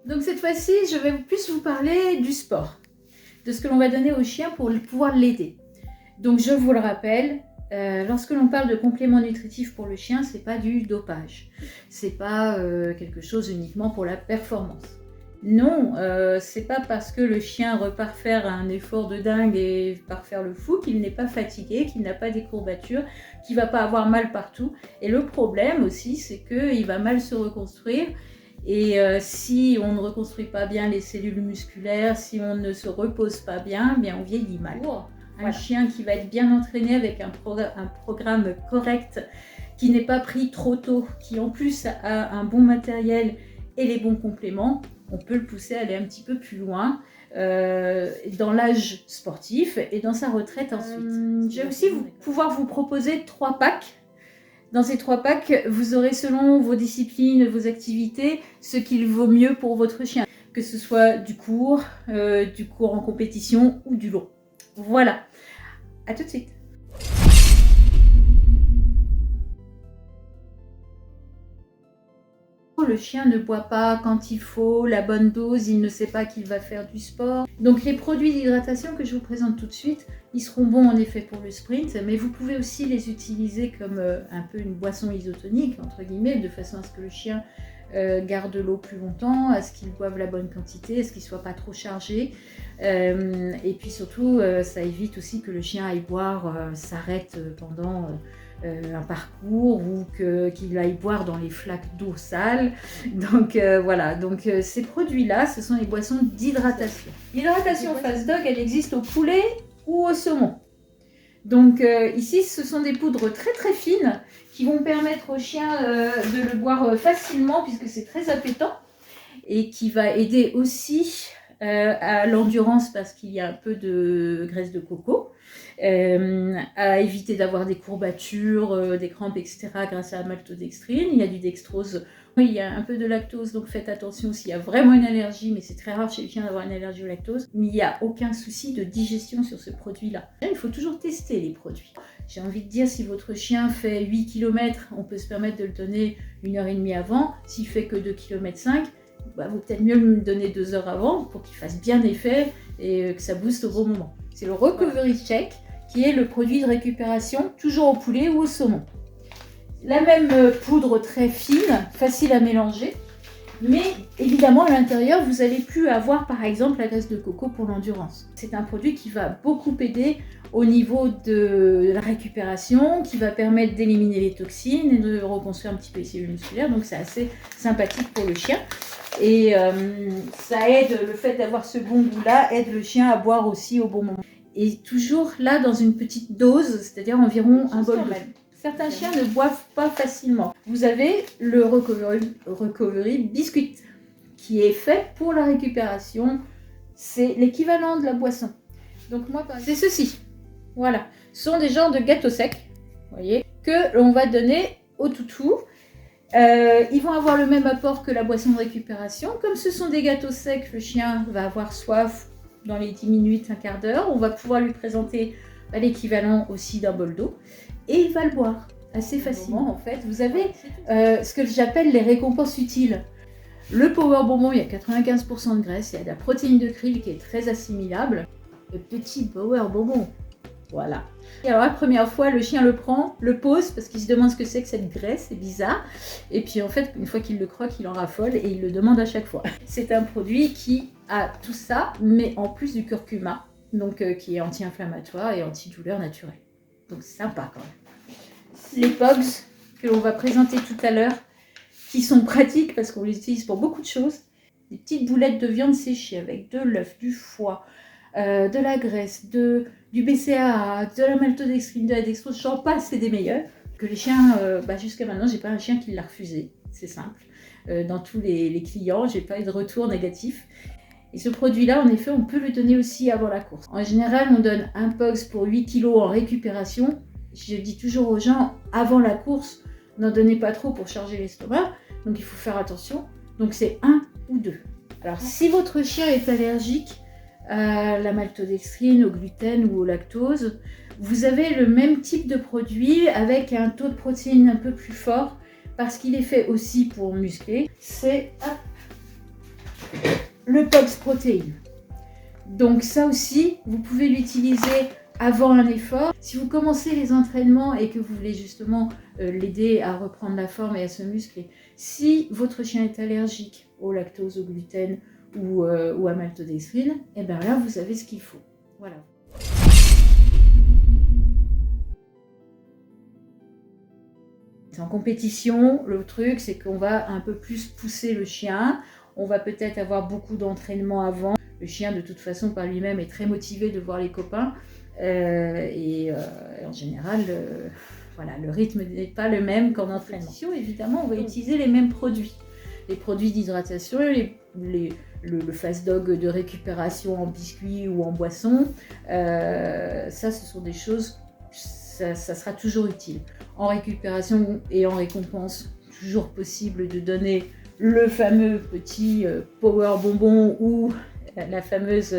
Donc cette fois-ci, je vais plus vous parler du sport, de ce que l'on va donner au chien pour pouvoir l'aider. Donc je vous le rappelle, lorsque l'on parle de compléments nutritifs pour le chien, c'est pas du dopage, c'est pas quelque chose uniquement pour la performance. Non, c'est pas parce que le chien repart faire un effort de dingue et part faire le fou qu'il n'est pas fatigué, qu'il n'a pas des courbatures, qu'il va pas avoir mal partout. Et le problème aussi, c'est qu'il va mal se reconstruire. Et si on ne reconstruit pas bien les cellules musculaires, si on ne se repose pas bien, on vieillit mal. Un chien qui va être bien entraîné avec un programme correct, qui n'est pas pris trop tôt, qui en plus a un bon matériel et les bons compléments, on peut le pousser à aller un petit peu plus loin dans l'âge sportif et dans sa retraite ensuite. Je vais aussi pouvoir vous proposer 3 packs. Dans ces 3 packs, vous aurez selon vos disciplines, vos activités, ce qu'il vaut mieux pour votre chien. Que ce soit du court en compétition ou du long. Voilà, à tout de suite. Le chien ne boit pas quand il faut, la bonne dose, il ne sait pas qu'il va faire du sport. Donc les produits d'hydratation que je vous présente tout de suite, ils seront bons en effet pour le sprint, mais vous pouvez aussi les utiliser comme un peu une boisson isotonique, entre guillemets, de façon à ce que le chien garde l'eau plus longtemps, à ce qu'il boive la bonne quantité, à ce qu'il ne soit pas trop chargé. Et puis surtout, ça évite aussi que le chien aille boire, s'arrête pendant un parcours ou qu'il aille boire dans les flaques d'eau sale. Donc voilà, donc ces produits-là, ce sont les boissons d'hydratation. L'hydratation Fast Dog, elle existe au poulet ou au saumon. Donc ici, ce sont des poudres très très fines qui vont permettre au chien de le boire facilement puisque c'est très appétant et qui va aider aussi à l'endurance parce qu'il y a un peu de graisse de coco, à éviter d'avoir des courbatures, des crampes, etc. grâce à la maltodextrine. Il y a du dextrose, il y a un peu de lactose, donc faites attention s'il y a vraiment une allergie, mais c'est très rare chez les chiens d'avoir une allergie au lactose. Mais il n'y a aucun souci de digestion sur ce produit-là. Il faut toujours tester les produits. J'ai envie de dire, si votre chien fait 8 km, on peut se permettre de le donner 1h30 avant. S'il fait que 2,5 km, vaut peut-être mieux le donner 2 heures avant pour qu'il fasse bien effet et que ça booste au bon moment. C'est le Recovery Check qui est le produit de récupération toujours au poulet ou au saumon. La même poudre très fine, facile à mélanger, mais évidemment à l'intérieur vous n'allez plus avoir par exemple la graisse de coco pour l'endurance. C'est un produit qui va beaucoup aider au niveau de la récupération, qui va permettre d'éliminer les toxines et de reconstruire un petit peu les cellules musculaires, donc c'est assez sympathique pour le chien. Et ça aide, le fait d'avoir ce bon goût-là, aide le chien à boire aussi au bon moment. Et toujours là dans une petite dose, c'est-à-dire environ un bol d'eau. Certains chiens ne boivent pas facilement. Vous avez le Recovery Biscuit qui est fait pour la récupération. C'est l'équivalent de la boisson. Donc moi, c'est ceci. Voilà. Ce sont des genres de gâteaux secs, voyez, que l'on va donner au toutou. Ils vont avoir le même apport que la boisson de récupération. Comme ce sont des gâteaux secs, le chien va avoir soif dans les 10 minutes, un quart d'heure. On va pouvoir lui présenter l'équivalent aussi d'un bol d'eau. Et il va le boire assez facilement en fait. Vous avez ce que j'appelle les récompenses utiles. Le Power Bonbon, il y a 95% de graisse, il y a de la protéine de krill qui est très assimilable. Le petit Power Bonbon, voilà. Et alors la première fois, le chien le prend, le pose parce qu'il se demande ce que c'est que cette graisse, c'est bizarre. Et puis en fait, une fois qu'il le croque, il en raffole et il le demande à chaque fois. C'est un produit qui a tout ça, mais en plus du curcuma, donc qui est anti-inflammatoire et antidouleur naturel. Donc c'est sympa quand même. Les Pogs que l'on va présenter tout à l'heure, qui sont pratiques parce qu'on les utilise pour beaucoup de choses. Des petites boulettes de viande séchée avec de l'œuf, du foie, de la graisse, du BCAA, de la maltodextrine, de la dextrose, j'en passe, c'est des meilleurs. Que les chiens, jusqu'à maintenant, j'ai pas un chien qui l'a refusé, c'est simple. Dans tous les clients, j'ai pas eu de retour négatif. Et ce produit-là, en effet, on peut le donner aussi avant la course. En général, on donne un Pogs pour 8 kg en récupération. Je dis toujours aux gens, avant la course, n'en donnez pas trop pour charger l'estomac. Donc, il faut faire attention. Donc, c'est 1 ou 2. Alors, si votre chien est allergique à la maltodextrine, au gluten ou au lactose, vous avez le même type de produit avec un taux de protéines un peu plus fort parce qu'il est fait aussi pour muscler. C'est le POX protéine. Donc ça aussi, vous pouvez l'utiliser avant un effort. Si vous commencez les entraînements et que vous voulez justement l'aider à reprendre la forme et à se muscler, si votre chien est allergique au lactose, au gluten ou à maltodextrine, et bien là, vous avez ce qu'il faut. Voilà. En compétition, le truc, c'est qu'on va un peu plus pousser le chien. On va peut-être avoir beaucoup d'entraînement avant. Le chien, de toute façon, par lui-même, est très motivé de voir les copains. En général, voilà, le rythme n'est pas le même qu'en entraînement. Évidemment, on va utiliser les mêmes produits. Les produits d'hydratation, le fast dog de récupération en biscuit ou en boisson. Ça, ce sont des choses, ça sera toujours utile. En récupération et en récompense, toujours possible de donner le fameux petit power bonbon ou la fameuse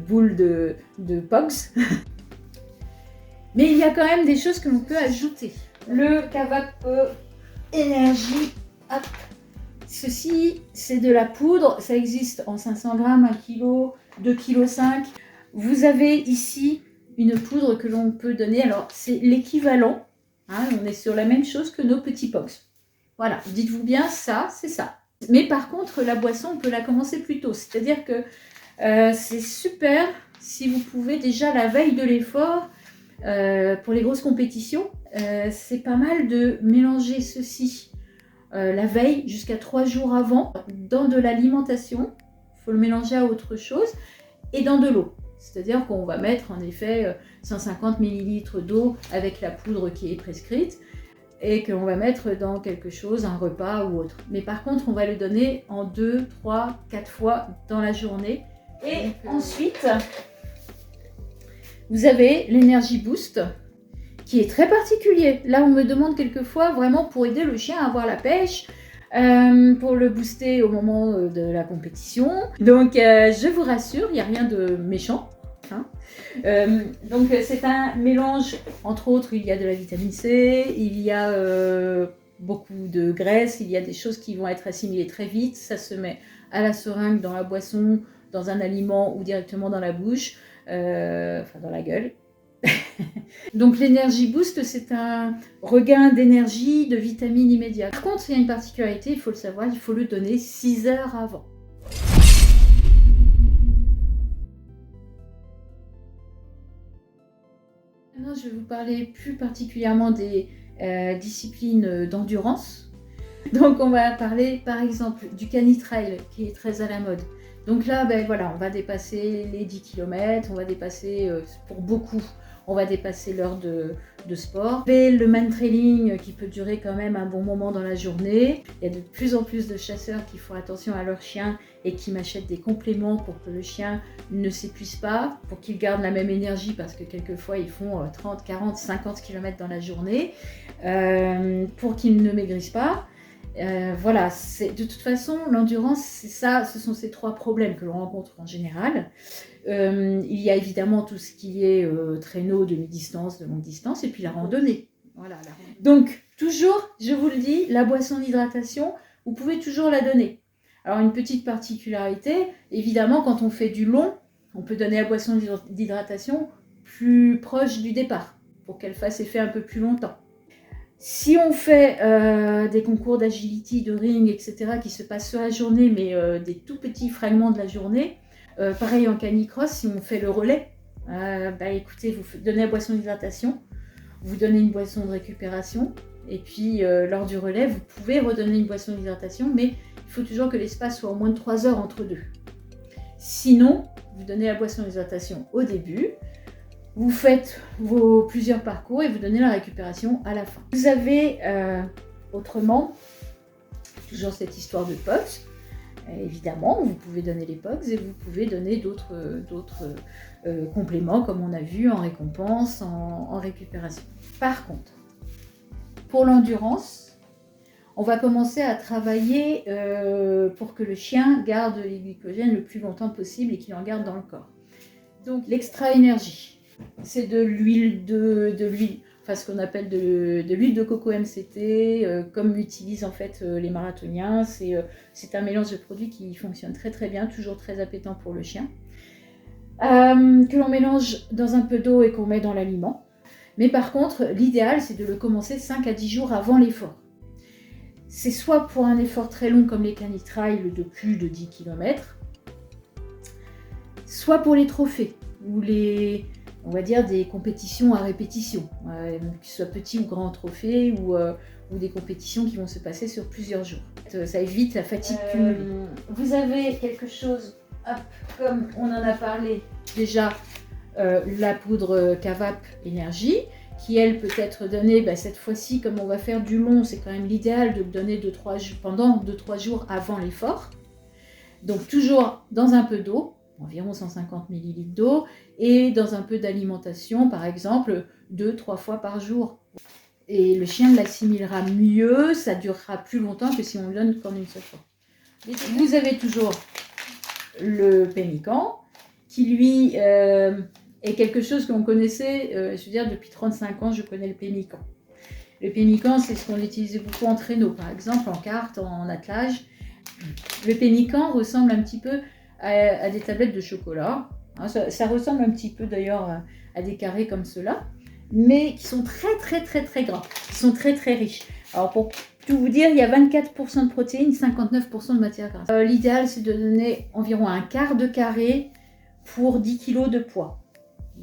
boule de POGS. Mais il y a quand même des choses que l'on peut ajouter. Le Cavac Energy Up. Ceci, c'est de la poudre. Ça existe en 500 grammes, 1 kg, 2,5 kg. Vous avez ici une poudre que l'on peut donner. Alors, c'est l'équivalent. Hein, on est sur la même chose que nos petits POGS. Voilà, dites-vous bien, ça, c'est ça. Mais par contre, la boisson, on peut la commencer plus tôt. C'est-à-dire que c'est super si vous pouvez déjà la veille de l'effort, pour les grosses compétitions, c'est pas mal de mélanger ceci la veille jusqu'à 3 jours avant dans de l'alimentation. Il faut le mélanger à autre chose et dans de l'eau. C'est-à-dire qu'on va mettre en effet 150 ml d'eau avec la poudre qui est prescrite et qu'on va mettre dans quelque chose, un repas ou autre. Mais par contre, on va le donner en 2, 3, 4 fois dans la journée. Et ensuite, vous avez l'Energy Boost qui est très particulier. Là, on me demande quelquefois vraiment pour aider le chien à avoir la pêche, pour le booster au moment de la compétition. Donc, je vous rassure, il n'y a rien de méchant. Hein. Donc, c'est un mélange, entre autres, il y a de la vitamine C, il y a beaucoup de graisse, il y a des choses qui vont être assimilées très vite. Ça se met à la seringue, dans la boisson, dans un aliment ou directement dans la bouche, enfin dans la gueule. Donc l'Energy Boost, c'est un regain d'énergie, de vitamines immédiates. Par contre, il y a une particularité, il faut le savoir, il faut le donner 6 heures avant. Maintenant, je vais vous parler plus particulièrement des disciplines d'endurance. Donc on va parler par exemple du canitrail qui est très à la mode. Donc là, ben voilà, on va dépasser les 10 km, on va dépasser, pour beaucoup, on va dépasser l'heure de sport. Et le man-trailing qui peut durer quand même un bon moment dans la journée. Il y a de plus en plus de chasseurs qui font attention à leur chien et qui m'achètent des compléments pour que le chien ne s'épuise pas, pour qu'il garde la même énergie parce que quelquefois ils font 30, 40, 50 km dans la journée, pour qu'ils ne maigrissent pas. Voilà, de toute façon, l'endurance, c'est ça, ce sont ces 3 problèmes que l'on rencontre en général. Il y a évidemment tout ce qui est traîneau de mi-distance, de longue distance, et puis la randonnée. Voilà, la randonnée. Donc, toujours, je vous le dis, la boisson d'hydratation, vous pouvez toujours la donner. Alors, une petite particularité, évidemment, quand on fait du long, on peut donner la boisson d'hydratation plus proche du départ, pour qu'elle fasse effet un peu plus longtemps. Si on fait des concours d'agility, de ring, etc., qui se passent sur la journée, mais des tout petits fragments de la journée, pareil en canicross, si on fait le relais, écoutez, vous donnez la boisson d'hydratation, vous donnez une boisson de récupération, et puis lors du relais, vous pouvez redonner une boisson d'hydratation, mais il faut toujours que l'espace soit au moins de 3 heures entre deux. Sinon, vous donnez la boisson d'hydratation au début, vous faites vos plusieurs parcours et vous donnez la récupération à la fin. Vous avez autrement toujours cette histoire de POGS. Évidemment, vous pouvez donner les POGS et vous pouvez donner d'autres compléments comme on a vu en récompense, en récupération. Par contre, pour l'endurance, on va commencer à travailler pour que le chien garde les glycogènes le plus longtemps possible et qu'il en garde dans le corps. Donc l'extra énergie. C'est de l'huile, enfin ce qu'on appelle de l'huile de coco MCT, comme utilisent en fait les marathoniens. C'est un mélange de produits qui fonctionne très très bien, toujours très appétant pour le chien. Que l'on mélange dans un peu d'eau et qu'on met dans l'aliment. Mais par contre, l'idéal, c'est de le commencer 5 à 10 jours avant l'effort. C'est soit pour un effort très long comme les canitrails de plus de 10 km, soit pour les trophées, ou on va dire des compétitions à répétition, que ce soit petit ou grand trophée, ou des compétitions qui vont se passer sur plusieurs jours. Ça évite la fatigue cumulée. Vous avez quelque chose, hop, comme on en a parlé déjà, la poudre Cavap Énergie, qui elle peut être donnée, cette fois-ci, comme on va faire du long, c'est quand même l'idéal de le donner pendant 2-3 jours avant l'effort. Donc toujours dans un peu d'eau, environ 150 ml d'eau, et dans un peu d'alimentation, par exemple 2-3 fois par jour. Et le chien l'assimilera mieux, ça durera plus longtemps que si on le donne qu'en une seule fois. Vous avez toujours le pemmican, qui lui est quelque chose que l'on connaissait, je veux dire depuis 35 ans je connais le pemmican. Le pemmican, c'est ce qu'on utilisait beaucoup en traîneau, par exemple, en carte, en attelage. Le pemmican ressemble un petit peu à des tablettes de chocolat. Ça ressemble un petit peu d'ailleurs à des carrés comme ceux-là, mais qui sont très très très très gras, qui sont très très riches. Alors pour tout vous dire, il y a 24% de protéines, 59% de matière grasse. L'idéal, c'est de donner environ un quart de carré pour 10 kg de poids,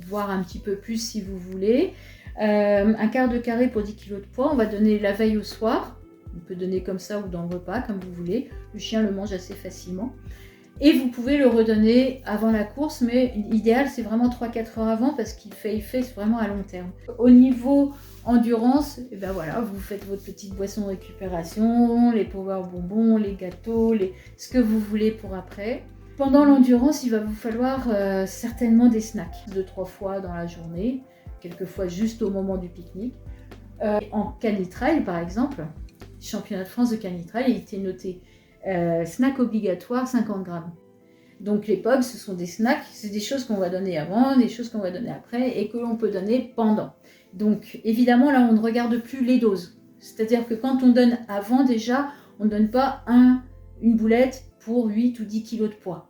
voire un petit peu plus si vous voulez. Un quart de carré pour 10 kg de poids, on va donner la veille au soir. On peut donner comme ça ou dans le repas, comme vous voulez. Le chien le mange assez facilement. Et vous pouvez le redonner avant la course, mais l'idéal, c'est vraiment 3-4 heures avant parce qu'il fait effet vraiment à long terme. Au niveau endurance, et ben voilà, vous faites votre petite boisson de récupération, les power bonbons, les gâteaux, ce que vous voulez pour après. Pendant l'endurance, il va vous falloir certainement des snacks, 2-3 fois dans la journée, quelquefois juste au moment du pique-nique. En canitrail, par exemple, championnat de France de canitrail, il était noté snack obligatoire 50 grammes. Donc les POG, ce sont des snacks, c'est des choses qu'on va donner avant, des choses qu'on va donner après et que l'on peut donner pendant. Donc évidemment, là, on ne regarde plus les doses. C'est-à-dire que quand on donne avant, déjà, on ne donne pas une boulette pour 8 ou 10 kg de poids.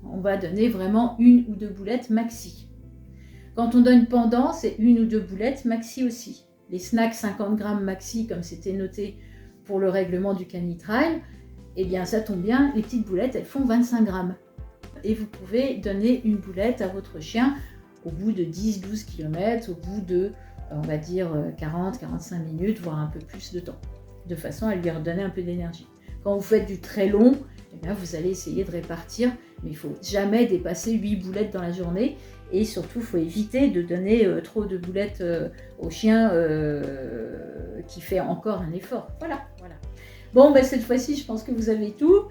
On va donner vraiment 1 ou 2 boulettes maxi. Quand on donne pendant, c'est 1 ou 2 boulettes maxi aussi. Les snacks 50 grammes maxi, comme c'était noté pour le règlement du canitrail, eh bien ça tombe bien, les petites boulettes, elles font 25 grammes. Et vous pouvez donner une boulette à votre chien au bout de 10-12 km, au bout de, on va dire, 40-45 minutes, voire un peu plus de temps, de façon à lui redonner un peu d'énergie. Quand vous faites du très long, eh bien, vous allez essayer de répartir, mais il ne faut jamais dépasser 8 boulettes dans la journée. Et surtout, il faut éviter de donner trop de boulettes au chien qui fait encore un effort. Voilà. Bon, cette fois-ci, je pense que vous avez tout.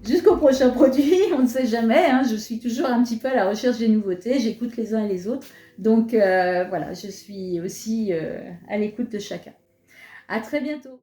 Jusqu'au prochain produit, on ne sait jamais. Je suis toujours un petit peu à la recherche des nouveautés. J'écoute les uns et les autres. Donc voilà, je suis aussi à l'écoute de chacun. À très bientôt.